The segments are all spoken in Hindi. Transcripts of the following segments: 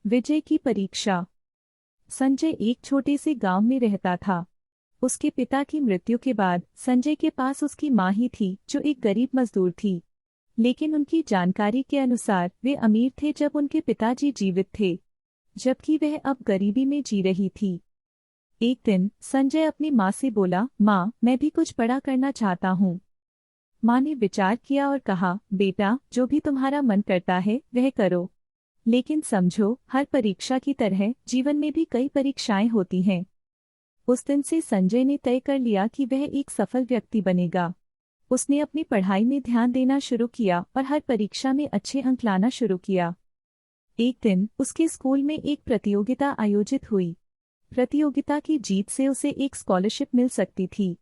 विजय की परीक्षा। संजय एक छोटे से गांव में रहता था। उसके पिता की मृत्यु के बाद संजय के पास उसकी माँ ही थी, जो एक गरीब मजदूर थी। लेकिन उनकी जानकारी के अनुसार वे अमीर थे जब उनके पिताजी जीवित थे, जबकि वह अब गरीबी में जी रही थी। एक दिन संजय अपनी माँ से बोला, माँ, मैं भी कुछ बड़ा करना चाहता हूँ। माँ ने विचार किया और कहा, बेटा, जो भी तुम्हारा मन करता है वह करो, लेकिन समझो, हर परीक्षा की तरह जीवन में भी कई परीक्षाएं होती हैं। उस दिन से संजय ने तय कर लिया कि वह एक सफल व्यक्ति बनेगा। उसने अपनी पढ़ाई में ध्यान देना शुरू किया और हर परीक्षा में अच्छे अंक लाना शुरू किया। एक दिन उसके स्कूल में एक प्रतियोगिता आयोजित हुई। प्रतियोगिता की जीत से उसे एक स्कॉलरशिप मिल सकती थी।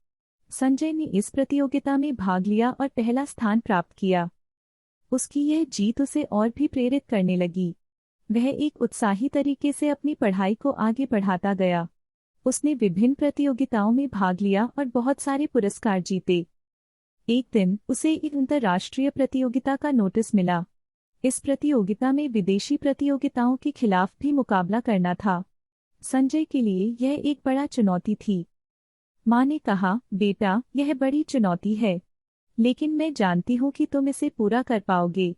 संजय ने इस प्रतियोगिता में भाग लिया और पहला स्थान प्राप्त किया। उसकी यह जीत उसे और भी प्रेरित करने लगी। वह एक उत्साही तरीके से अपनी पढ़ाई को आगे बढ़ाता गया। उसने विभिन्न प्रतियोगिताओं में भाग लिया और बहुत सारे पुरस्कार जीते। एक दिन उसे एक अंतर्राष्ट्रीय प्रतियोगिता का नोटिस मिला। इस प्रतियोगिता में विदेशी प्रतियोगिताओं के खिलाफ भी मुकाबला करना था। संजय के लिए यह एक बड़ा चुनौती थी। माँ ने कहा, बेटा, यह बड़ी चुनौती है, लेकिन मैं जानती हूँ कि तुम इसे पूरा कर पाओगे।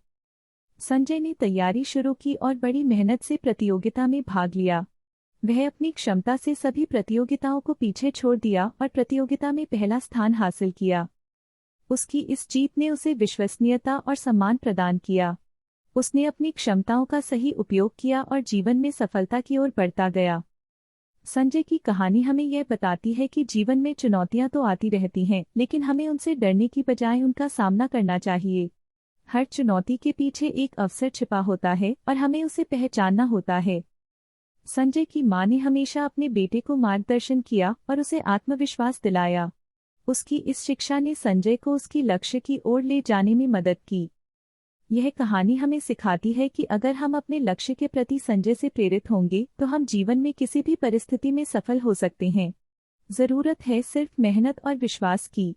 संजय ने तैयारी शुरू की और बड़ी मेहनत से प्रतियोगिता में भाग लिया। वह अपनी क्षमता से सभी प्रतियोगिताओं को पीछे छोड़ दिया और प्रतियोगिता में पहला स्थान हासिल किया। उसकी इस जीत ने उसे विश्वसनीयता और सम्मान प्रदान किया। उसने अपनी क्षमताओं का सही उपयोग किया और जीवन में सफलता की ओर बढ़ता गया। संजय की कहानी हमें यह बताती है कि जीवन में चुनौतियां तो आती रहती हैं, लेकिन हमें उनसे डरने की बजाय उनका सामना करना चाहिए। हर चुनौती के पीछे एक अवसर छिपा होता है और हमें उसे पहचानना होता है। संजय की माँ ने हमेशा अपने बेटे को मार्गदर्शन किया और उसे आत्मविश्वास दिलाया। उसकी इस शिक्षा ने संजय को उसकी लक्ष्य की ओर ले जाने में मदद की। यह कहानी हमें सिखाती है कि अगर हम अपने लक्ष्य के प्रति संजय से प्रेरित होंगे तो हम जीवन में किसी भी परिस्थिति में सफल हो सकते हैं। जरूरत है सिर्फ मेहनत और विश्वास की।